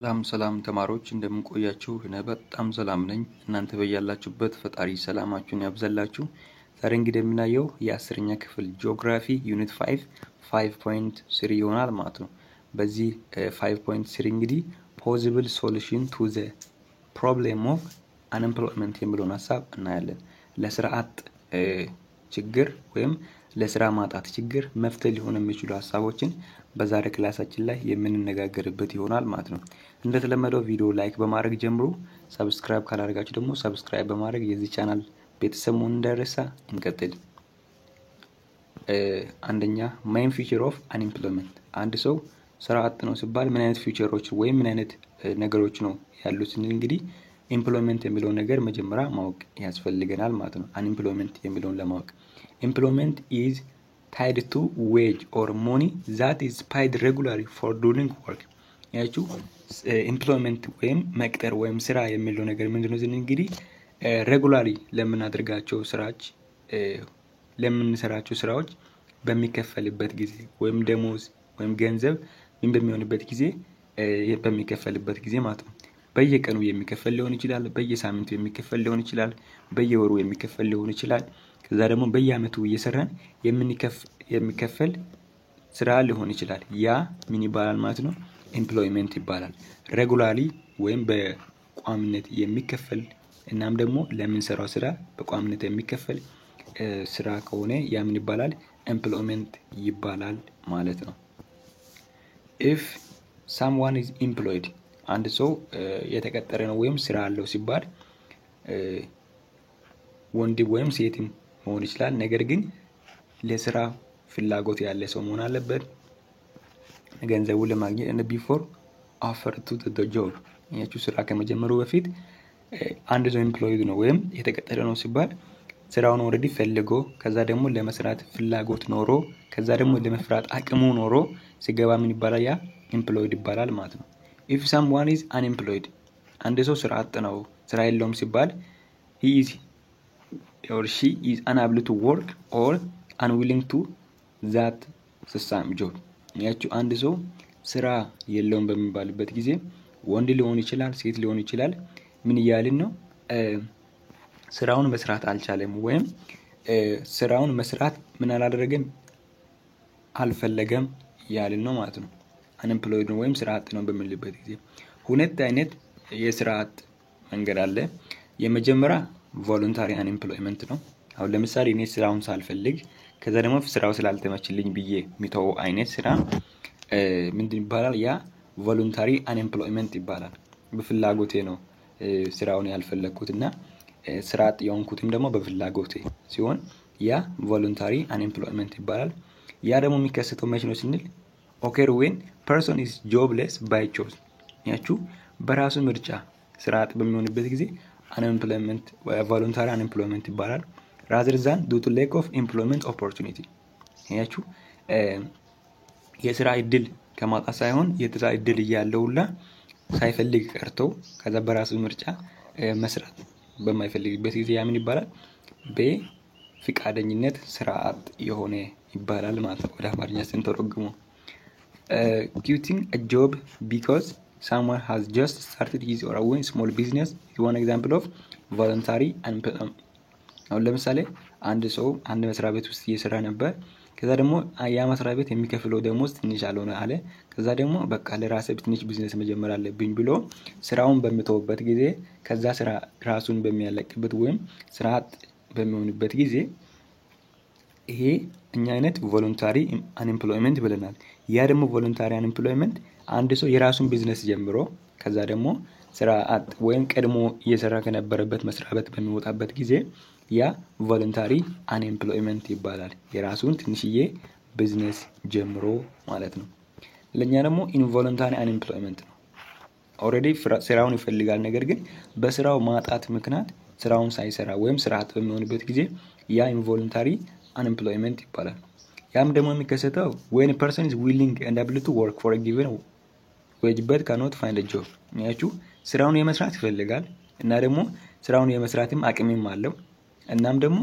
ሰላም ተማሪዎች እንደምን ቆያችሁ? እኔ በጣም ሰላም ነኝ። እናንተ በያላችሁበት ፈጣሪ ሰላማችሁን ያብዛላችሁ። ዛሬ እንግዲህ የምናየው የ10ኛ ክፍል ጂኦግራፊ ዩኒት 5.3 ይሆናል ማለት ነው። በዚህ 5.3 እንግዲህ ፖሲብል ሶሉሽን ቱ ዘ ፕሮብሌም ኦፍ አንኤምፕሎይመንት የሚለውን ሀሳብ እናያለን። ለስራ አጥ ችግር ወይም ለስራ ማጣት ችግር መፍትሄ ሊሆን የሚችሉ ሀሳቦችን በዛሬ ክላሳችን ላይ የምንነጋገርበት ይሆናል ማለት ነው። እንደተለመደው ቪዲዮ ላይክ በማድረግ ጀምሩ። ሰብስክራይብ ካላደረጋችሁ ደግሞ ሰብስክራይብ በማድረግ የዚህ ቻናል ቤተሰብ መሆን እንዳይረሳ። እንቀጥል። አንደኛ ማይን ፊቸር ኦፍ አንኤምፕሎይመንት። አንድ ሰው ስራ አጥ ነው ሲባል ምን አይነት ፊቸሮች ወይም ምን አይነት ነገሮች ነው ያሉት? እንግዲህ ኤምፕሎይመንት የሚለው ነገር መጀመሪያ ማወቅ ያስፈልገናል ማለት ነው። አንኤምፕሎይመንት የሚለውን ለማወቅ employment is tied to wage or money that is paid regularly for doing work። ያችሁ ኤምፕሎይመንት ወይም መቅጠር ወይም ስራ የሚለው ነገር ምንድነው? እንግዲህ ሬጉላሪ ለምናደርጋቸው ስራዎች ለምንሰራቸው ስራዎች በሚከፈልበት ጊዜ ወይም ደሞዝ ወይም ገንዘብ ምን በሚሆንበት ጊዜ በሚከፈልበት ጊዜ ማለት ነው። በየቀኑ የሚከፈል ሊሆን ይችላል፣ በየሳምንቱ የሚከፈል ሊሆን ይችላል፣ በየወሩ የሚከፈል ሊሆን ይችላል። ከዛ ደግሞ በየአመቱ እየሰራን የሚከፈል ስራ ሊሆን ይችላል። ያ ምን ይባላል ማለት ነው? ኤምፕሎይመንት ይባላል። ሬጉላሪ ወይም በቋሚነት የሚከፈል እናም ደግሞ ለምንሰራው ስራ በቋሚነት የሚከፈል ስራ ከሆነ ያ ምን ይባላል? ኤምፕሎይመንት ይባላል ማለት ነው። if someone is employed አንድ ሰው የተቀጠረ ነው ወይም ስራ አለው ሲባል ወንድ ወይም ሴትም መሆን ይችላል። ነገር ግን ለስራ ፍላጎት ያለ ሰው መሆን አለበት። ገንዘቡን ለማግኘት and before offer to the job ያቺ ስራ ከመጀመሩ በፊት አንድ ሰው ኤምፕሎይድ ነው ወይም የተቀጠረ ነው ሲባል ስራውን ኦሬዲ ፈልጎ ከዛ ደግሞ ለመስራት ፍላጎት ኖሮ ከዛ ደግሞ ለመስራት አቅሙ ኖሮ ሲገባ ምን ይባላል? ያ ኤምፕሎይድ ይባላል ማለት ነው። if someone is unemployed አንድ ሰው ስራ አጥ ነው ስራ የለውም ሲባል he is or she is unable to work or unwilling to that same job። ያቺ አንድ ሰው ስራ የለውም በሚባልበት ጊዜ ወንድ ሊሆን ይችላል፣ ሴት ሊሆን ይችላል። ምን እያልን ነው? ስራውን መስራት አልቻለም ወይም ስራውን መስራት ምን አላደረገም አልፈለገም ያልን ነው ማለት ነው። አንኤምፕሎይድ ወይም ስራ አጥ ነው በሚልበት ጊዜ ሁለት አይነት የስራ አጥ መንገድ አለ። የመጀመሪያ ቮለንታሪ አንኤምፕሎይመንት ነው። አሁን ለምሳሌ እኔ ስራውን ሳልፈልግ ከዛ ደግሞ ስራው ስላልተመችልኝ ብዬ ሚተው አይነት ስራ ምንድን ይባላል? ያ ቮለንታሪ አንኤምፕሎይመንት ይባላል። በፍላጎቴ ነው ስራውን ያልፈለኩትና ስራ አጥ የሆንኩትም ደግሞ በፍላጎቴ ሲሆን ያ ቮለንታሪ አንኤምፕሎይመንት ይባላል። ያ ደግሞ የሚከሰተው መቼ ነው ስንል occur when person is jobless by choice። ያችሁ በራሱ ምርጫ ስራ አጥ በሚሆንበት ጊዜ unemployment voluntary unemployment ይባላል rather than due to lack of employment opportunity። ያችሁ የስራ እድል ከማጣት ሳይሆን የስራ እድል እያለውላ ሳይፈልግ ቀርቶ ከዛ በራሱ ምርጫ መስራት በማይፈልግበት ጊዜ ያ ምን ይባላል? በፍቃደኝነት ስራ አጥ የሆነ ይባላል ማለት ነው። ወደ አማርኛ ስንተረጉመው quitting a job because someone has just started his or her small business is one example of voluntary unemployment። አሁን ለምሳሌ አንድ ሰው አንድ መስሪያ ቤት ውስጥ እየሰራ ነበር። ከዛ ደግሞ ያ መስሪያ ቤት የሚከፍለው ደሞዝ ትንሽ አልሆነ አለ። ከዛ ደግሞ በቃ ለራሴ ትንሽ ቢዝነስ መጀመር አለብኝ ብሎ ስራውን በሚተውበት ጊዜ ከዛ ስራ ራሱን በሚያለቅበት ወይም ስራ አጥ በሚሆንበት ጊዜ ይሄ እኛ አይነት ቮለንታሪ አንኤምፕሎይመንት ብለናል። ያ ደግሞ ቮለንታሪ አንኤምፕሎይመንት አንድ ሰው የራሱን ቢዝነስ ጀምሮ ከዛ ደግሞ ስራ አጥ ወይም ቀድሞ እየሰራ ከነበረበት መስሪያ ቤት በሚወጣበት ጊዜ ያ ቮለንታሪ አንኤምፕሎይመንት ይባላል። የራሱን ትንሽዬ ቢዝነስ ጀምሮ ማለት ነው። ለኛ ደግሞ ኢንቮለንታሪ አንኤምፕሎይመንት ነው። ኦሬዲ ስራውን ይፈልጋል፣ ነገር ግን በስራው ማጣት ምክንያት ስራውን ሳይሰራ ወይም ስራ አጥ በሚሆንበት ጊዜ ያ ኢንቮለንታሪ unemployment ይባላል። ያም ደግሞ የሚከሰተው when a person is willing and able to work for a given wage but cannot find a job። ያችሁ ስራውን የመስራት ይፈልጋል እና ደግሞ ስራውን የመስራትም አቅምም አለው እናም ደግሞ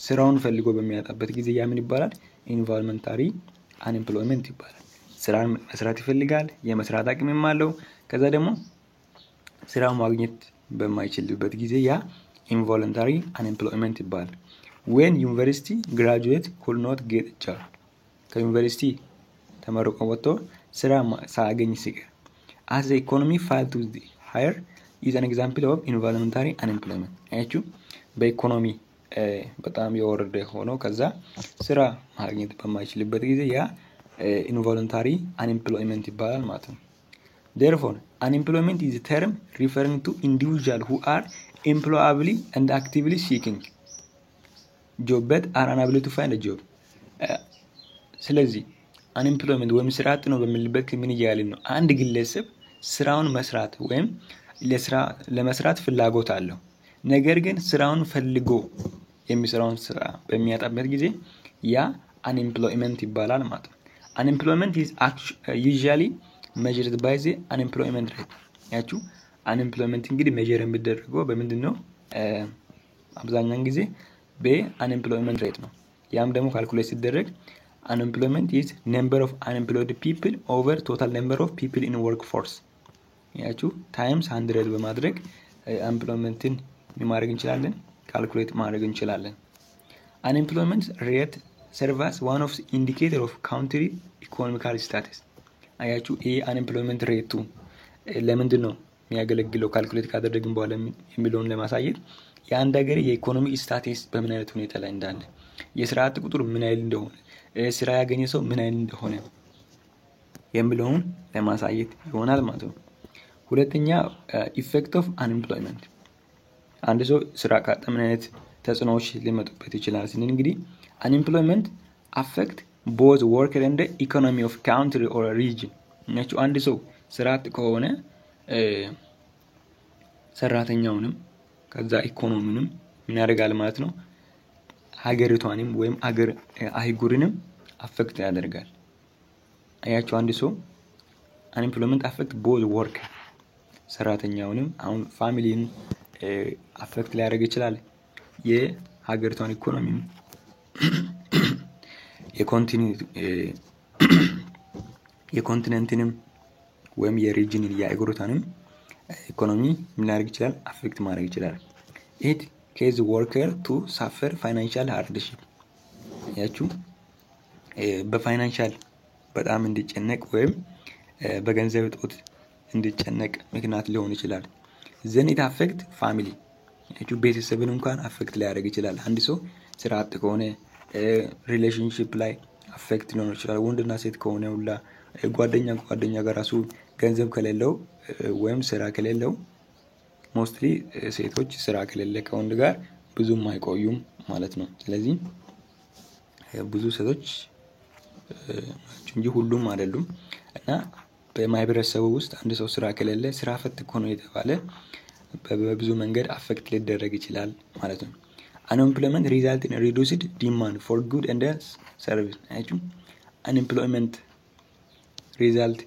ስራውን ፈልጎ በሚያጣበት ጊዜ ያ ምን ይባላል? involuntary unemployment ይባላል። ስራን መስራት ይፈልጋል የመስራት አቅምም አለው ከዛ ደግሞ ስራው ማግኘት በማይችልበት ጊዜ ያ involuntary unemployment ይባላል when university graduate could not get a job ከዩኒቨርሲቲ ተመርቆ ወጥቶ ስራ ሳያገኝ ሲቀር as the economy failed to hire is an example of involuntary unemployment አያችሁ በኢኮኖሚ በጣም የወረደ ሆኖ ከዛ ስራ ማግኘት በማይችልበት ጊዜ ያ involuntary unemployment ይባላል ማለት ነው therefore unemployment is a term referring to individuals who are employable and actively seeking job but are unable to find a job ስለዚህ unemployment ወይም ስራ አጥ ነው በሚልበት ምን ይያልን ነው አንድ ግለሰብ ስራውን መስራት ወይም ለመስራት ፍላጎት አለው ነገር ግን ስራውን ፈልጎ የሚሰራውን ስራ በሚያጣበት ጊዜ ያ unemployment ይባላል ማለት ነው unemployment is usually measured by the unemployment rate ያችሁ unemployment እንግዲህ measure የሚደረገው በምንድነው አብዛኛውን ጊዜ በunemployment rate ነው ያም ደግሞ ካልኩሌት ሲደረግ unemployment is number of unemployed people over total number of people in workforce ያችሁ times 100 በማድረግ unemploymentin ማድረግ እንችላለን ካልኩሌት ማድረግ እንችላለን unemployment rate serves as one of the indicator of country economic status አያችሁ ይሄ unemployment rate ለምንድን ነው የሚያገለግለው ካልኩሌት ካደረግን በኋላ የሚለውን ለማሳየት የአንድ ሀገር የኢኮኖሚ ስታተስ በምን አይነት ሁኔታ ላይ እንዳለ የስራ አጥ ቁጥር ምን አይል እንደሆነ ስራ ያገኘ ሰው ምን አይል እንደሆነ የሚለውን ለማሳየት ይሆናል ማለት ነው ሁለተኛ ኢፌክት ኦፍ አንኤምፕሎይመንት አንድ ሰው ስራ ካጣ ምን አይነት ተጽዕኖዎች ሊመጡበት ይችላል ስንል እንግዲህ አንኤምፕሎይመንት አፌክት both worker and the economy of country or region ናቸው አንድ ሰው ስራ አጥ ከሆነ ሰራተኛውንም ከዛ ኢኮኖሚንም ምን ያደርጋል ማለት ነው ሀገሪቷንም ወይም አህጉርንም አፌክት ያደርጋል አያችሁ አንድ ሰው unemployment affect both work ሰራተኛውንም አሁን ፋሚሊን አፌክት ሊያደርግ ይችላል የሀገሪቷን ኢኮኖሚም የኮንቲኔንትንም ወይም የሪጅንን የአህጉሪቷንም ኢኮኖሚ ምን ያደርግ ይችላል አፌክት ማድረግ ይችላል it cause worker to suffer financial hardship ያችሁ በፋይናንሻል በጣም እንዲጨነቅ ወይም በገንዘብ እጦት እንዲጨነቅ ምክንያት ሊሆን ይችላል then it affect family ያችሁ ቤተሰብን እንኳን አፌክት ሊያደርግ ይችላል አንድ ሰው ስራ አጥ ከሆነ ሪሌሽንሺፕ ላይ አፌክት ሊሆን ይችላል ወንድና ሴት ከሆነ ሁላ ጓደኛ ጋር ራሱ ገንዘብ ከሌለው ወይም ስራ ከሌለው ሞስትሊ ሴቶች ስራ ከሌለ ከወንድ ጋር ብዙም አይቆዩም ማለት ነው ስለዚህ ብዙ ሴቶች እንጂ ሁሉም አይደሉም እና በማህበረሰቡ ውስጥ አንድ ሰው ስራ ከሌለ ስራ ፈት ሆኖ የተባለ በብዙ መንገድ አፌክት ሊደረግ ይችላል ማለት ነው unemployment result in reduced demand for good and service አይችሁ unemployment result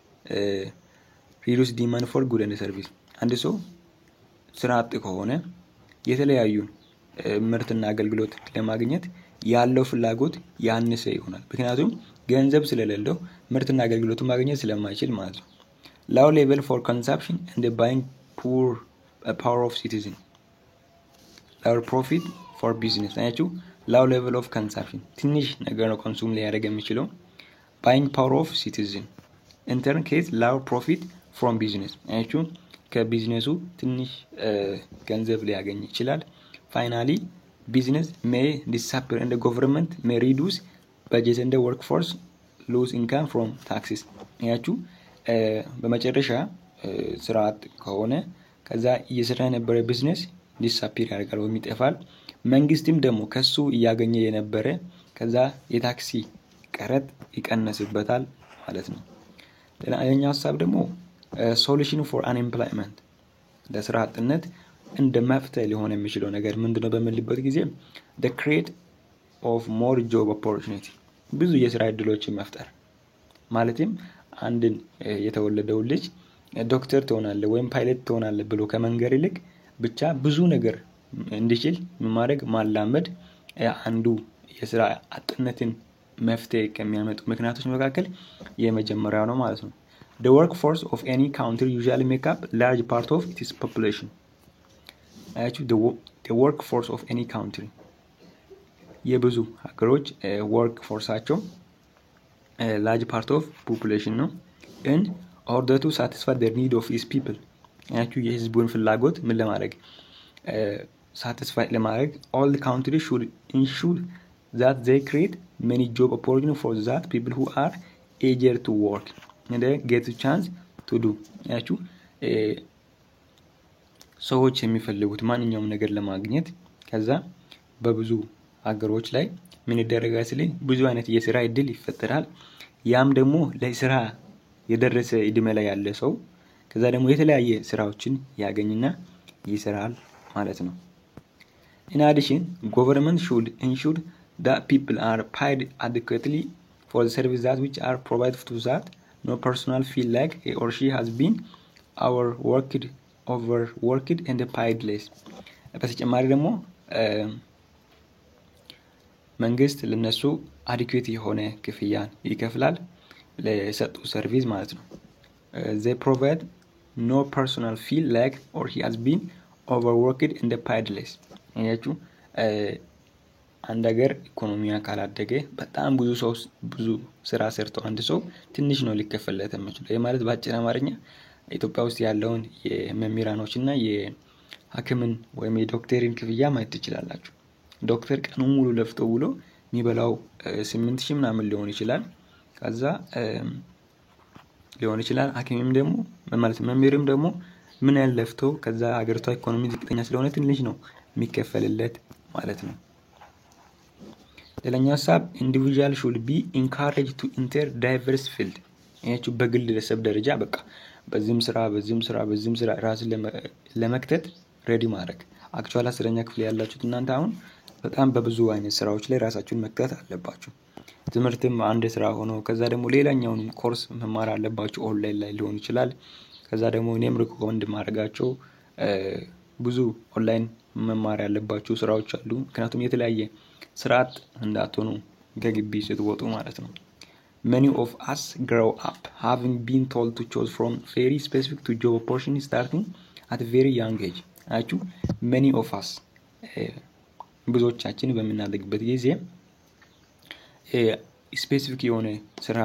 reduced demand for good and service አንድ ሰው ስራ አጥ ከሆነ የተለያዩ ምርትና አገልግሎት ለማግኘት ያለው ፍላጎት ያነሰ ይሆናል ምክንያቱም ገንዘብ ስለሌለው ምርትና አገልግሎት ማግኘት ስለማይችል ማለት ነው low level for consumption and the buying power of citizen lower profit for business አያችሁ low level of consumption ትንሽ ነገር ነው ኮንሱም ሊያደርግ የሚችለው buying power of citizen in turn case lower profit from business አያችሁ ከቢዝነሱ ትንሽ ገንዘብ ሊያገኝ ይችላል finally business may disappear and the government may reduce budget and the workforce lose income from taxes አያችሁ በመጨረሻ ስራ አጥ ከሆነ ከዛ እየሰራ የነበረ ቢዝነስ ዲስአፒር ያደርጋል ወይ ይጠፋል መንግስትም ደግሞ ከሱ ያገኘ የነበረ ከዛ የታክሲ ቀረጥ ይቀነስበታል ማለት ነው ሌላኛው ሐሳብ ደግሞ solution for unemployment ለስራ አጥነት እንደ መፍትሄ ሊሆን የሚችለው ነገር ምንድነው በመልበት ጊዜ the create of more job opportunity ብዙ የስራ እድሎችን መፍጠር ማለትም አንድን የተወለደው ልጅ ዶክተር ትሆናለህ ወይም ፓይለት ትሆናለህ ብሎ ከመንገር ይልቅ ብቻ ብዙ ነገር እንዲችል ማድረግ ማላመድ አንዱ የስራ አጥነትን መፍትሄ ከሚያመጡ ምክንያቶች መካከል የመጀመሪያው ነው ማለት ነው። The workforce of any country usually make up large part of its population. The workforce of any country የብዙ ሀገሮች workforceአቸው large part of population ነው and order to satisfy the need of its people የህዝቡን ፍላጎት ምን ለማድረግ satisfy ለማድረግ all the countries should ensure that they create many job opportunities for that people who are eager to work and they get a chance to do ሰዎች የሚፈልጉት ማንኛውም ነገር ለማግኘት ከዛ በብዙ ሀገሮች ላይ ምን ይደረጋል ሲል ብዙ አይነት የሥራ እድል ይፈጠራል። ያም ደግሞ ለሥራ የደረሰ እድሜ ላይ ያለ ሰው ከዛ ደግሞ የተለያየ ስራዎችን ያገኝና ይሰራል ማለት ነው። In addition, government should ensure that people are paid adequately for the services that which are provided to that no personal feel like he or she has been overworked and paid less. በተጨማሪ ደግሞ መንግስት ለነሱ adequate የሆነ ክፍያን ይከፍላል ለሰጡ ሰርቪስ ማለት ነው። They provide no personal feel like or he has been overworked and paid less. ያችሁ አንድ ሀገር ኢኮኖሚያ ካላደገ በጣም ብዙ ስራ ሰርቶ አንድ ሰው ትንሽ ነው ሊከፈለት የሚችለው። ይሄ ማለት በአጭር አማርኛ ኢትዮጵያ ውስጥ ያለውን የመምህራኖችና የሐኪምን ወይም የዶክተርን ክፍያ ማየት ትችላላችሁ። ዶክተር ቀኑን ሙሉ ለፍቶ ውሎ የሚበላው 8000 ምናምን ሊሆን ይችላል። ከዛ ሊሆን ይችላል ሐኪምም ደግሞ ማለት መምህርም ደግሞ ምን ያህል ለፍቶ ከዛ ሀገሪቷ ኢኮኖሚ ዝቅተኛ ስለሆነ ትንሽ ነው የሚከፈልለት ማለት ነው። ሌላኛው ሀሳብ individual should be encouraged to enter diverse field. ያችሁ በግለሰብ ደረጃ በቃ በዚህም ስራ ራስን ለመክተት ሬዲ ማድረግ። አክቹዋሊ 10ኛ ክፍል ያላችሁት እናንተ አሁን በጣም በብዙ አይነት ስራዎች ላይ ራሳችሁን መክተት አለባችሁ። ትምህርትም አንድ ስራ ሆኖ ከዛ ደግሞ ሌላኛውንም ኮርስ መማር አለባችሁ ኦንላይን ላይ ሊሆን ይችላል። ከዛ ደግሞ እኔም ሪኮመንድ ማድረጋቸው ብዙ ኦንላይን መማር ያለባችሁ ስራዎች አሉ። ምክንያቱም የተለያየ ስርዓት እንዳትሆኑ ከግቢ ስትወጡ ማለት ነው። Many of us grow up having been told to choose from very specific to job opportunities starting at a very young age. Many of us ብዙዎቻችን በምናደግበት ጊዜ ስፔሲፊክ የሆነ ስራ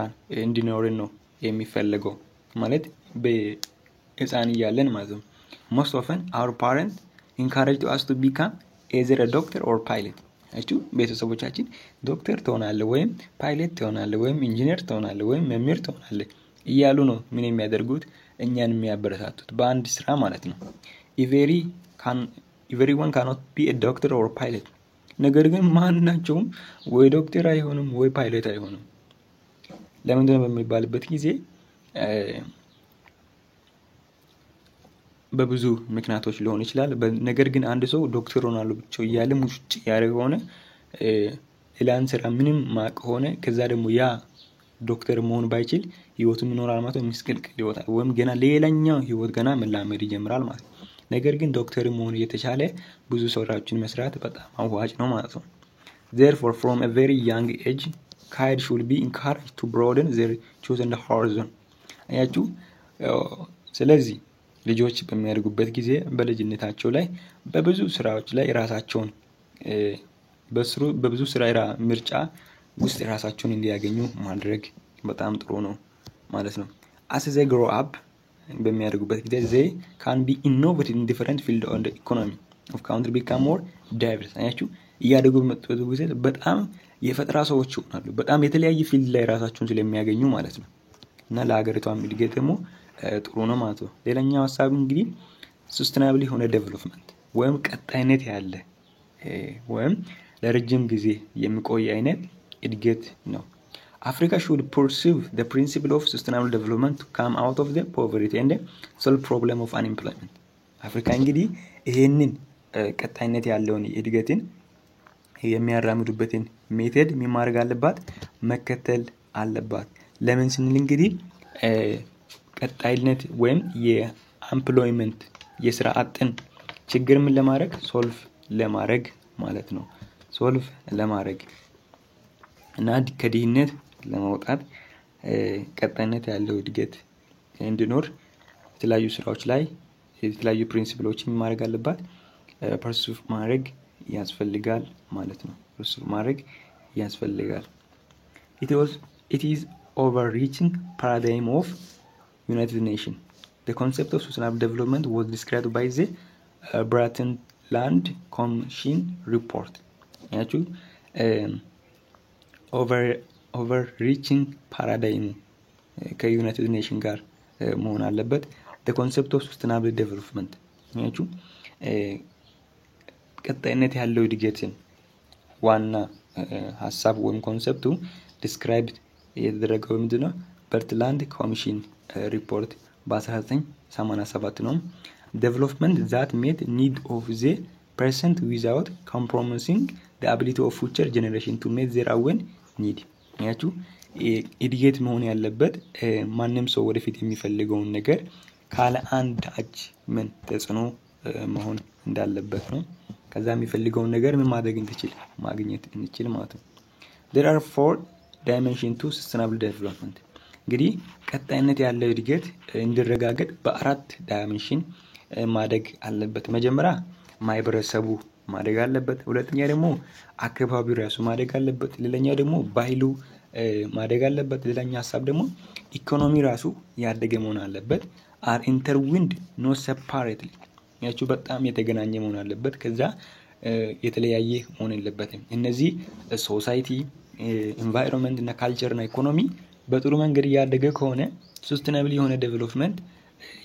እንዲኖረን ነው የሚፈልገው ማለት በህፃን እያለን ማለት ነው። Most often our parents encourage us to become either a doctor or pilot. ቤተሰቦቻችን ዶክተር ትሆናለህ ወይም ፓይለት ትሆናለህ ወይም ኢንጂነር ትሆናለህ ወይም መምህር ትሆናለህ እያሉ ነው ምን የሚያደርጉት እኛን የሚያበረታቱት በአንድ ስራ ማለት ነው። Everyone cannot be a doctor or a pilot. ነገር ግን ማንናቸውም ወይ ዶክተር አይሆንም ወይ ፓይለት አይሆንም። ለምን በሚባልበት ጊዜ በብዙ ምክንያቶች ሊሆን ይችላል። ነገር ግን አንድ ሰው ዶክተር ሆናለሁ ብቻ እያለ ሙጭ ያደረገ ሆነ ሌላን ስራ ምንም ማቅ ሆነ ከዛ ደግሞ ያ ዶክተር መሆን ባይችል ህይወቱን ይኖራል ማለት ነው። ምስቅልቅል ይወጣል ወይም ገና ሌላኛው ህይወት ገና መላመድ ይጀምራል ማለት ነው። ነገር ግን ዶክተር መሆን እየተቻለ ብዙ ስራዎችን መስራት በጣም አዋጭ ነው ማለት ነው። Therefore from a very young age kids should be encouraged to broaden their chosen horizon. አያችሁ ስለዚህ ልጆች በሚያድጉበት ጊዜ በልጅነታቸው ላይ በብዙ ስራዎች ላይ ራሳቸውን በብዙ ስራ ምርጫ ውስጥ ራሳቸውን እንዲያገኙ ማድረግ በጣም ጥሩ ነው ማለት ነው። As they grow up በሚያድጉበት ጊዜ they can be innovative in different fields of the economy of country become more diverse. አያችሁ እያደጉ በመጡበት ጊዜ በጣም የፈጠራ ሰዎች ይሆናሉ በጣም የተለያየ ፊልድ ላይ ራሳቸውን ስለሚያገኙ ማለት ነው። እና ለሀገሪቷም እድገት ደግሞ ጥሩ ነው ማለት ነው። ሌላኛው ሀሳብ እንግዲህ sustainable የሆነ ዴቨሎፕመንት ወይም ቀጣይነት ያለ ወይም ለረጅም ጊዜ የሚቆይ አይነት እድገት ነው። Africa should pursue the principle of sustainable development to come out of the poverty and solve problem of unemployment. አፍሪካ እንግዲህ ይሄንን ቀጣይነት ያለውን እድገትን የሚያራምዱበትን ሜተድ ማድረግ አለባት መከተል አለባት። ለምን ስንል እንግዲህ ቀጣይነት ወይም የኤምፕሎይመንት የስራ አጥን ችግር ምን ለማድረግ ሶልቭ ለማድረግ ማለት ነው። ሶልቭ ለማድረግ እና ከድህነት ለማውጣት ቀጣይነት ያለው እድገት እንዲኖር የተለያዩ ስራዎች ላይ የተለያዩ ፕሪንሲፕሎችን ማድረግ አለባት ፐርሱቭ ማድረግ ያስፈልጋል ማለት ነው። ፐርሱቭ ማድረግ ያስፈልጋል። It is overreaching paradigm of United Nations. The concept of sustainable development was described by the Brundtland Commission report. ያችሁ overreaching paradigm ከዩናይትድ ኔሽን ጋር መሆን አለበት። the concept of sustainable development ያችሁ ቀጣይነት ያለው እድገትን ዋና ሐሳብ ወይም ኮንሰፕቱ ዲስክራይብድ የተደረገው ምንድነው? በርትላንድ ኮሚሽን ሪፖርት በ1987 ነው። development that meet need of the present without compromising the ability of future generation to meet their own need ያችሁ እድገት መሆን ያለበት ማንንም ሰው ወደፊት የሚፈልገውን ነገር ካለ አንድ አጅ ምን ተጽዕኖ መሆን እንዳለበት ነው። ከዛ የሚፈልገውን ነገር ምን ማድረግ ማግኘት እንችል ማለት ነው። there are 4 dimensions to sustainable development እንግዲህ ቀጣይነት ያለው እድገት እንዲረጋገጥ በአራት ዳይሜንሽን ማደግ አለበት። መጀመሪያ ማህበረሰቡ ማደግ አለበት። ሁለተኛ ደግሞ አካባቢው ራሱ ማደግ አለበት። ሌላኛ ደግሞ ባህሉ ማደግ አለበት። ሌላኛ ሐሳብ ደግሞ ኢኮኖሚ ራሱ ያደገ መሆን አለበት። are intertwined not separately ያችሁ በጣም የተገናኘ መሆን አለበት። ከዛ የተለያየ መሆን የለበትም። እነዚህ ሶሳይቲ ኢንቫይሮንመንት እና ካልቸር እና ኢኮኖሚ በጥሩ መንገድ ያደገ ከሆነ sustainable የሆነ ዴቨሎፕመንት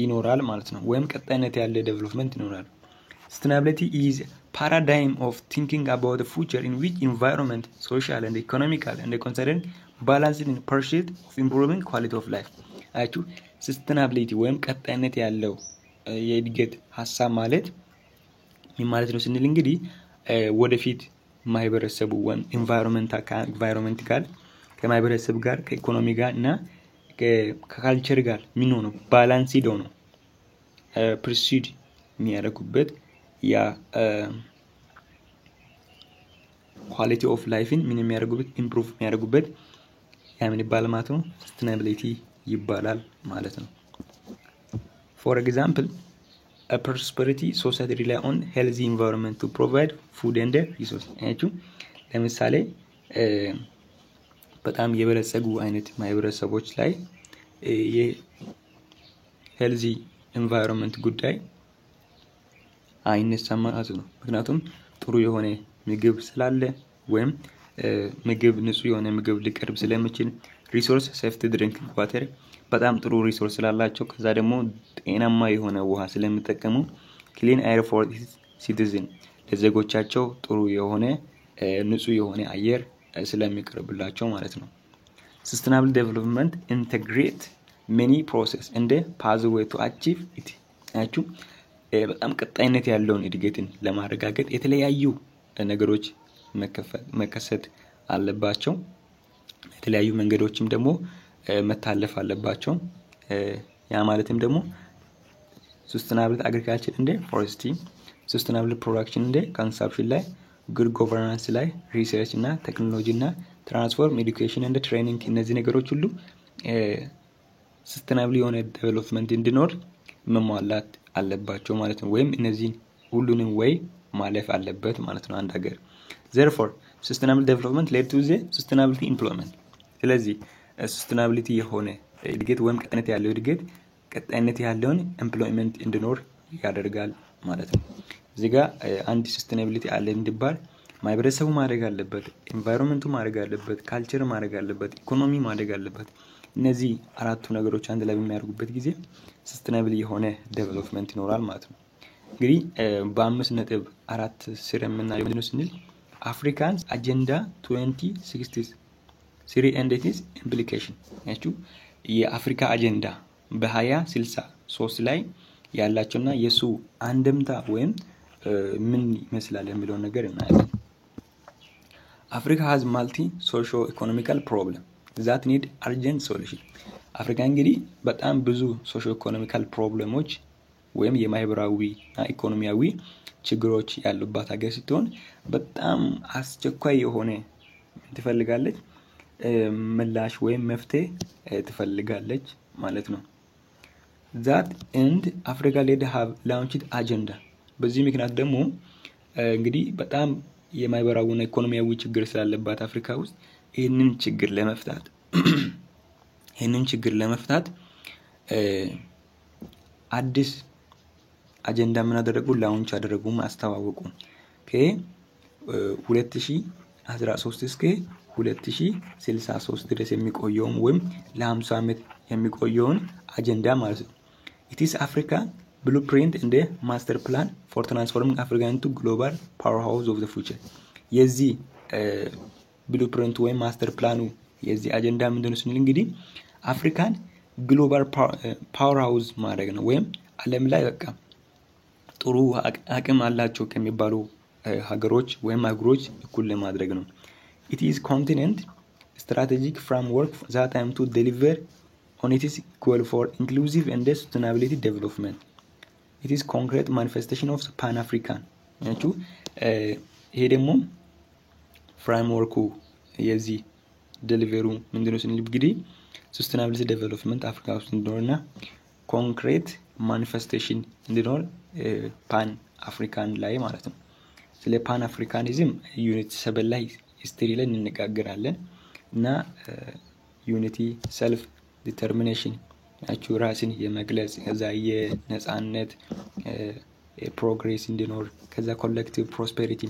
ይኖራል ማለት ነው። ወይም ቀጣይነት ያለ ዴቨሎፕመንት ይኖራል። Sustainability is paradigm of thinking about the future in which environment, social and economical and considered balanced in pursuit of improving quality of life. አያችሁ sustainability ወይም ቀጣይነት ያለው የእድገት ሐሳብ ማለት ምን ማለት ነው ስንል እንግዲህ ወደፊት ማህበረሰቡ ወይም ኢንቫይሮንመንት ጋር ከማህበረሰብ ጋር ከኢኮኖሚ ጋር እና ከካልቸር ጋር ምን ሆኖ ባላንስድ ሆኖ ፕሪሲድ የሚያደርጉበት ያ ኳሊቲ ኦፍ ላይፍን ምን የሚያደርጉበት ኢምፕሩቭ የሚያደርጉበት ያ ምን ይባላል ማለት ነው? ሰስቴናቢሊቲ ይባላል ማለት ነው። For example, a prosperity society rely on healthy environment to provide food and resources. ያችሁ ለምሳሌ በጣም የበለጸጉ አይነት ማህበረሰቦች ላይ የሄልዚ ኢንቫይሮንመንት ጉዳይ አይነሳም ማለት ነው። ምክንያቱም ጥሩ የሆነ ምግብ ስላለ ወይም ምግብ ንጹህ የሆነ ምግብ ሊቀርብ ስለሚችል ሪሶርስ ሴፍቲ ድሪንኪንግ ዋተር በጣም ጥሩ ሪሶርስ ስላላቸው ከዛ ደግሞ ጤናማ የሆነ ውሃ ስለሚጠቀሙ ክሊን ኤር ፎር ሲቲዝን ለዜጎቻቸው ጥሩ የሆነ ንጹህ የሆነ አየር ስለሚቀርብላቸው ማለት ነው። Sustainable development integrate many process and pathway to achieve it. ያችሁ በጣም ቀጣይነት ያለውን እድገትን ለማረጋገጥ የተለያዩ ነገሮች መከሰት አለባቸው። የተለያዩ መንገዶችም ደግሞ መታለፍ አለባቸው። ያ ማለትም ደግሞ sustainable agriculture and forestry, sustainable production and consumption ላይ good governance ላይ ሪሰርች እና ቴክኖሎጂ እና ትራንስፎርም ኤዱኬሽን and ትሬኒንግ እነዚህ ነገሮች ሁሉ sustainable የሆነ ዴቨሎፕመንት እንዲኖር መሟላት አለባቸው ማለት ነው። ወይም እነዚህ ሁሉንም ወይ ማለፍ አለበት ማለት ነው አንድ ሀገር። therefore sustainable development led to the sustainability employment. ስለዚህ sustainability የሆነ እድገት ወይም ቀጣይነት ያለው እድገት ቀጣይነት ያለውን ኤምፕሎይመንት እንዲኖር ያደርጋል ማለት ነው። እዚህ ጋር አንድ sustainability አለ እንዲባል ማህበረሰቡ ማድረግ አለበት፣ ኢንቫይሮንመንቱ ማድረግ አለበት፣ ካልቸር ማድረግ አለበት፣ ኢኮኖሚ ማድረግ አለበት። እነዚህ አራቱ ነገሮች አንድ ላይ በሚያደርጉበት ጊዜ sustainable የሆነ ዴቨሎፕመንት ይኖራል ማለት ነው። እንግዲህ በ5.4 ስር የምናየው ምንድነው ስንል አፍሪካንስ አጀንዳ 2063 and its implication ያችሁ የአፍሪካ አጀንዳ በ2063 ላይ ያላቸውና የሱ አንድምታ ወይም ምን ይመስላል የሚለው ነገር እናያለን። Africa has multi socio-economical problem that need urgent solution. አፍሪካ እንግዲህ በጣም ብዙ socio-economical ፕሮብሌሞች ወይም የማህበራዊ እና ኢኮኖሚያዊ ችግሮች ያሉባት ሀገር ስትሆን በጣም አስቸኳይ የሆነ ትፈልጋለች ምላሽ ወይም መፍትሄ ትፈልጋለች ማለት ነው። that and Africa led have launched agenda በዚህ ምክንያት ደግሞ እንግዲህ በጣም የማይበራውና ኢኮኖሚያዊ ችግር ስላለባት አፍሪካ ውስጥ ይህንን ችግር ለመፍታት አዲስ አጀንዳ ምን አደረጉ? ላውንች አደረጉ፣ አስተዋወቁ። ከ2013 እስከ 2063 ድረስ የሚቆየውን ወይም ለ50 ዓመት የሚቆየውን አጀንዳ ማለት ነው። it is Africa blueprint and a master plan for transforming Africa into global powerhouse of the future የዚህ ብሉፕሪንት ወይም ማስተር ፕላኑ የዚህ አጀንዳ ምንድነው ስንል እንግዲህ አፍሪካን ግሎባል ፓወር ሃውስ ማድረግ ነው፣ ወይም ዓለም ላይ በቃ ጥሩ አቅም አላቸው ከሚባሉ ሀገሮች ወይም አህጉሮች እኩል ለማድረግ ነው። it is continent strategic framework that aim to deliver on its goal for inclusive and sustainability development. it is concrete manifestation of pan-african ያችሁ ይሄ ደግሞ ፍሬምወርኩ የዚህ ዴሊቨሩ ምንድነው ስንል እንግዲህ sustainability development አፍሪካ ውስጥ እንደሆነና ኮንክሪት ማኒፌስቴሽን እንዲኖር ፓን አፍሪካን ላይ ማለት ነው። ስለ ፓን አፍሪካኒዝም ዩኒቲ 7 ላይ ሂስትሪ ላይ እንነጋገራለን እና ዩኒቲ ሰልፍ ዲተርሚኔሽን ያችሁ ራስን የመግለጽ ከዛ የነጻነት ፕሮግሬስ እንዲኖር ከዛ ኮሌክቲቭ ፕሮስፔሪቲ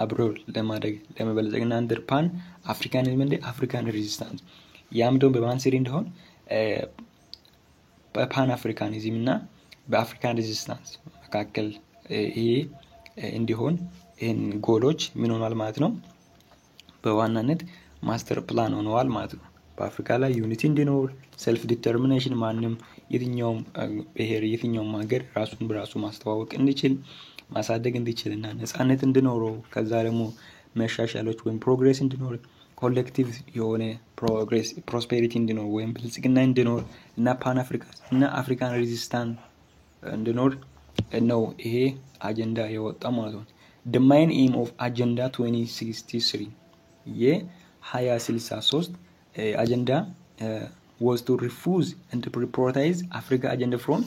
አብሮ ለማደግ ለመበልጸግና አንደር ፓን አፍሪካኒዝም እንደ አፍሪካን ሬዚስታንስ ያም ደግሞ በማን ስር እንደሆነ በፓን አፍሪካኒዝም እና በአፍሪካን ሬዚስታንስ መካከል ይሄ እንዲሆን ይሄን ጎሎች ምን ሆኗል ማለት ነው በዋናነት ማስተር ፕላን ሆነዋል ማለት ነው። በአፍሪካ ላይ ዩኒቲ እንዲኖር ሰልፍ ዲተርሚኔሽን ማንም የትኛውም ብሔር የትኛውም ሀገር ራሱን በራሱ ማስተዋወቅ እንዲችል ማሳደግ እንዲችልና ነጻነት እንዲኖረው ከዛ ደግሞ መሻሻሎች ወይም ፕሮግሬስ እንዲኖር ኮሌክቲቭ የሆነ ፕሮግሬስ ፕሮስፔሪቲ እንዲኖር ወይም ብልጽግና እንዲኖር እና ፓን አፍሪካ እና አፍሪካን ሬዚስታንስ እንዲኖር ነው ይሄ አጀንዳ የወጣ ማለት ነው። the main aim of agenda 2063 የ2063 አጀንዳ was to refuse and to prioritize Africa agenda from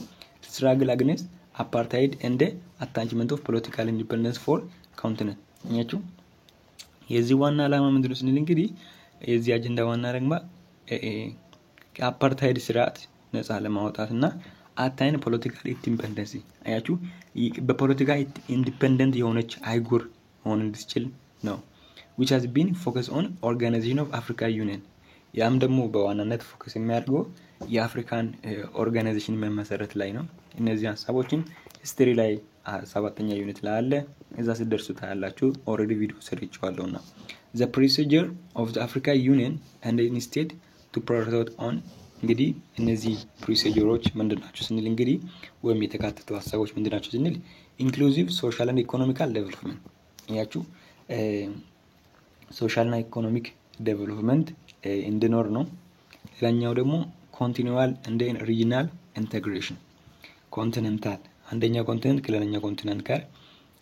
struggle against apartheid and the attachment of political independence for continent ያችሁ የዚህ ዋና ዓላማ ምንድነው ስንል እንግዲህ የዚህ አጀንዳ ዋና ረግማ ከአፓርታይድ ስርዓት ነፃ ለማውጣትና አታይን ፖለቲካል ኢንዲፔንደንሲ አያችሁ በፖለቲካ ኢንዲፔንደንት የሆነች አይጉር ሆነ እንድትችል ነው። which has been focused on organization of Africa Union ያም ደግሞ በዋናነት ፎከስ የሚያደርገው የአፍሪካን ኦርጋናይዜሽን መመሰረት ላይ ነው። እነዚህ ሐሳቦችን ሂስትሪ ላይ 7ኛ ዩኒት ላይ አለ እዛ ሲደርሱ ታያላችሁ። ኦሬዲ ቪዲዮ ሰርቻለሁና the procedure of the Africa Union and instead to prioritize on እንግዲህ እነዚህ ፕሮሲጀሮች ምንድናቸው ስንል እንግዲህ ወይም የተካተቱ ሐሳቦች ምንድናቸው ስንል ኢንክሉሲቭ ሶሻል ኤንድ ኢኮኖሚካል ዴቨሎፕመንት ያችሁ ሶሻል እና ኢኮኖሚክ ዴቨሎፕመንት እንዲኖር ነው። ሌላኛው ደግሞ ኮንቲኒዩዋል እንደ ሪጂናል ኢንተግሬሽን ኮንቲኔንታል አንደኛው ኮንቲኔንት ከሌላኛው ኮንቲኔንት ጋር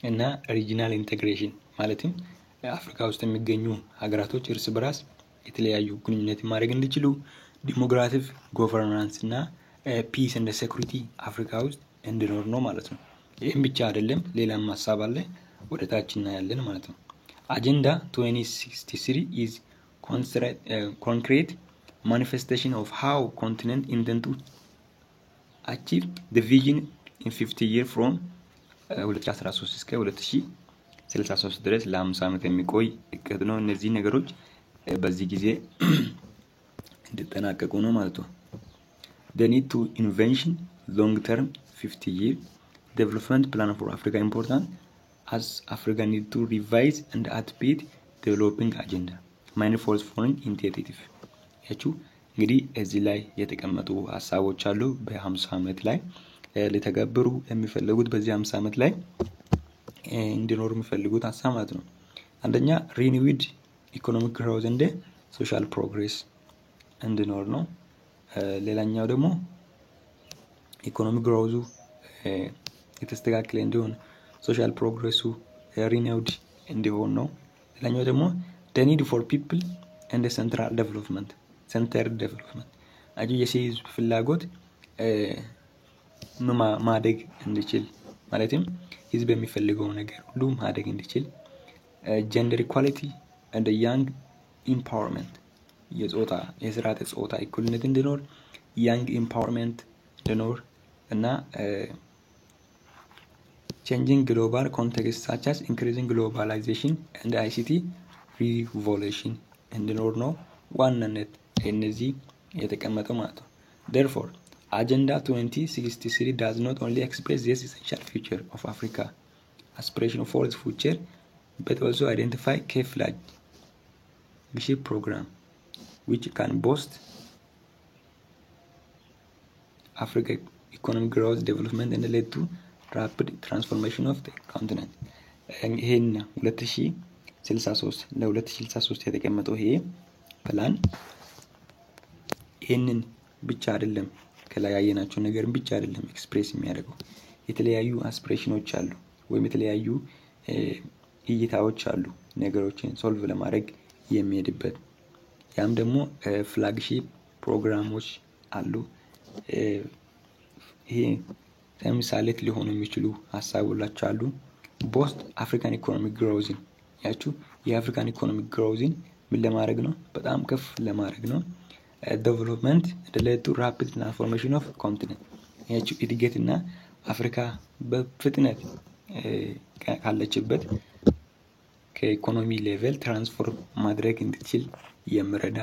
እና ሪጂናል ኢንተግሬሽን ማለትም አፍሪካ ውስጥ የሚገኙ ሀገራቶች እርስ በራስ የተለያዩ ግንኙነት ማድረግ እንዲችሉ ዲሞክራቲክ ጎቨርናንስ እና ፒስ ኤንድ ሴኩሪቲ አፍሪካ ውስጥ እንዲኖር ነው ማለት ነው። ይሄም ብቻ አይደለም ሌላም ሐሳብ አለ ወደ ታች እናያለን ማለት ነው። አጀንዳ 2063 is concrete manifestation of how continent intend to achieve the vision in 50 years from 2013 እስከ 2063 ድረስ ለ50 ዓመት የሚቆይ እቅድ ነው። እነዚህ ነገሮች በዚህ ጊዜ እንድጠናቀቁ ነው ማለት ነው። the need to invention long term 50 year development plan for Africa important as Africa need to revise and update developing agenda manifold foreign initiative ያችሁ እንግዲህ እዚህ ላይ የተቀመጡ ሐሳቦች አሉ በ50 ዓመት ላይ ለተገበሩ የሚፈልጉት በዚህ 50 ዓመት ላይ እንዲኖር የሚፈልጉት ሐሳብ ማለት ነው። አንደኛ renewed economic growth and social progress እንዲኖር ነው። ሌላኛው ደግሞ ኢኮኖሚክ ግሮዙ የተስተካከለ እንዲሆን ሶሻል ፕሮግሬሱ renewed እንዲሆን ነው። ሌላኛው ደግሞ the need for people and the central development አጂ የህዝብ ፍላጎት ማደግ እንዲችል ማለትም ህዝብ የሚፈልገው ነገር ሁሉ ማደግ እንዲችል gender equality and the young empowerment የስርዓተ ጾታ እኩልነት እንዲኖር young empowerment እንዲኖር እና changing global context such as increasing globalization and ICT revolution እንዲኖር ነው ዋናነት እነዚህ የተቀመጠው ማለት ነው። Therefore, Agenda 2063 does not only express this essential future of Africa aspiration for its future, but also identify key flagship program which can boost Africa economic growth, development, and lead to rapid transformation of the continent. ይሄን 2063 ለ2063 የተቀመጠው ይሄ ፕላን ይሄንን ብቻ አይደለም ከላይ ያየናቸው ነገር ብቻ አይደለም ኤክስፕሬስ የሚያደርገው የተለያዩ አስፒሬሽኖች አሉ ወይም የተለያዩ እይታዎች አሉ ነገሮችን ሶልቭ ለማድረግ የሚሄድበት ያም ደግሞ ፍላግሺፕ ፕሮግራሞች አሉ ይሄ ለምሳሌ ሊሆኑ የሚችሉ ሀሳቦች አሉ ቦስት አፍሪካን ኢኮኖሚክ ግሮውዝ ያችሁ የአፍሪካን ኢኮኖሚክ ግሮውዝን ምን ለማድረግ ነው በጣም ከፍ ለማድረግ ነው development led to rapid transformation of continent ያችሁ እድገትና አፍሪካ በፍጥነት ካለችበት ከኢኮኖሚ ሌቨል ትራንስፎርም ማድረግ እንድትችል የሚረዳ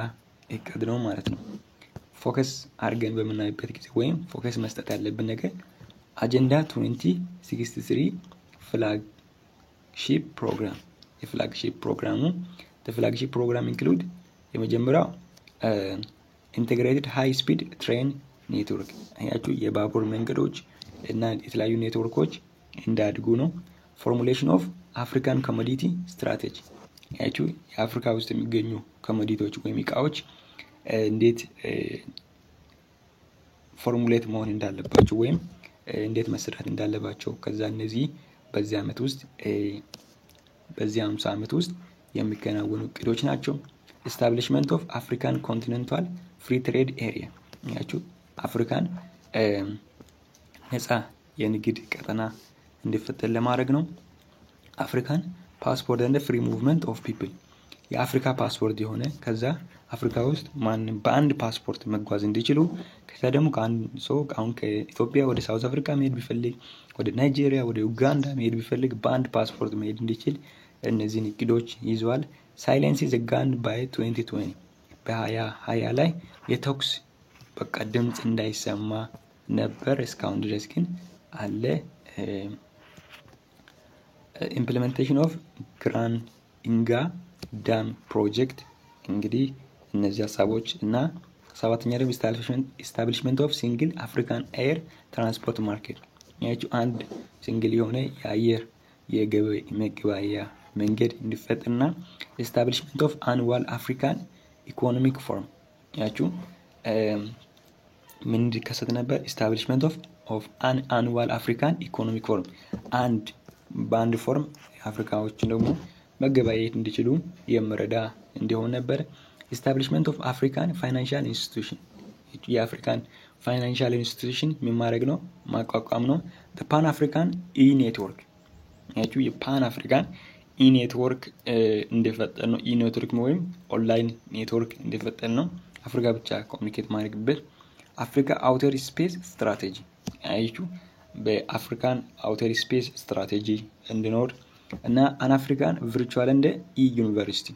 እቅድ ነው ማለት ነው ፎከስ አድርገን በመናይበት ጊዜ ወይም ፎከስ መስጠት ያለብን ነገር አጀንዳ 2063 ፍላግሺፕ ፕሮግራም የፍላግሺፕ ፕሮግራሙ the flagship program include የመጀመሪያው integrated high speed train network ያችሁ የባቡር መንገዶች እና የተለያዩ ኔትወርኮች እንዳድጉ ነው formulation of African commodity strategy ያችሁ የአፍሪካ ውስጥ የሚገኙ ኮሞዲቲዎች ወይም ዕቃዎች እንዴት ፎርሙሌት መሆን እንዳለባቸው ወይም እንዴት መስራት እንዳለባቸው ከዛ እነዚህ በዚህ አመት ውስጥ በዚህ 50 አመት ውስጥ የሚከናወኑ እቅዶች ናቸው establishment of African continental free trade area ያችሁ አፍሪካን ነፃ የንግድ ቀጠና እንዲፈጠር ለማድረግ ነው አፍሪካን ፓስፖርት and free movement of people የአፍሪካ ፓስፖርት የሆነ ከዛ አፍሪካ ውስጥ ማንም በአንድ ፓስፖርት መጓዝ እንዲችሉ ከዛ ደግሞ ከአንድ ሰው አሁን ከኢትዮጵያ ወደ ሳውዝ አፍሪካ መሄድ ቢፈልግ ወደ ናይጄሪያ ወደ ኡጋንዳ መሄድ ቢፈልግ በአንድ ፓስፖርት መሄድ እንዲችል እነዚህን እቅዶች ይዟል ሳይለንስ ዘ ጋን ባይ 2020 በ2020 ላይ የተኩስ በቃ ድምጽ እንዳይሰማ ነበር እስካሁን ድረስ ግን አለ implementation of Grand Inga Dam project እንግዲህ እነዚህ ሀሳቦች እና ሰባተኛ ደግሞ establishment of single African air transport market ያቺው አንድ ሲንግል የሆነ የአየር የገበያ መንገድ እንዲፈጠርና establishment of annual African economic forum ያቺው ምን እንዲከሰት ነበር establishment of an annual African economic forum and band forum አፍሪካዎች ደግሞ መገበያየት እንዲችሉ የሚረዳ እንዲሆን ነበር establishment of African financial institution የአፍሪካን ፋይናንሻል ኢንስቲትዩሽን ማድረግ ነው ማቋቋም ነው the pan african e-network ያቺው የፓን አፍሪካን e-network እንዲፈጠር ነው e-network ወይም ኦንላይን ኔትወርክ እንዲፈጠር ነው አፍሪካ ብቻ ኮሙኒኬት ማድረግበት አፍሪካ አውተር ስፔስ ስትራቴጂ ያቺው በአፍሪካን አውተር ስፔስ ስትራቴጂ እንዲኖር እና አን አፍሪካን ቨርቹዋል እንደ ዩኒቨርሲቲ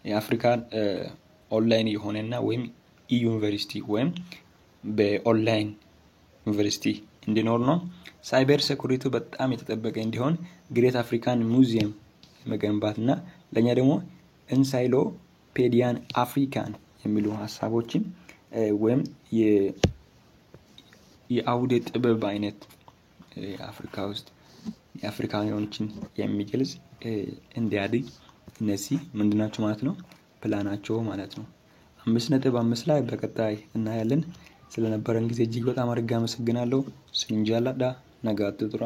የአፍሪካን ኦንላይን የሆነና ወይም ዩኒቨርሲቲ ወይም በኦንላይን ዩኒቨርሲቲ እንዲኖር ነው ሳይበር ሴኩሪቲ በጣም የተጠበቀ እንዲሆን ግሬት አፍሪካን ሙዚየም መገንባትና ለኛ ደግሞ ኢንሳይክሎፔዲያን አፍሪካን የሚሉ ሐሳቦችን ወይም የአውደ ጥበብ አይነት አፍሪካ ውስጥ የአፍሪካኖችን የሚገልጽ እንዲያድግ እነዚህ ምንድናቸው ማለት ነው ፕላናቸው ማለት ነው 5.5 ላይ በቀጣይ እናያለን ስለነበረን ጊዜ እጅግ በጣም አድርጌ አመሰግናለሁ ሲንጃላዳ ነጋት ጥራ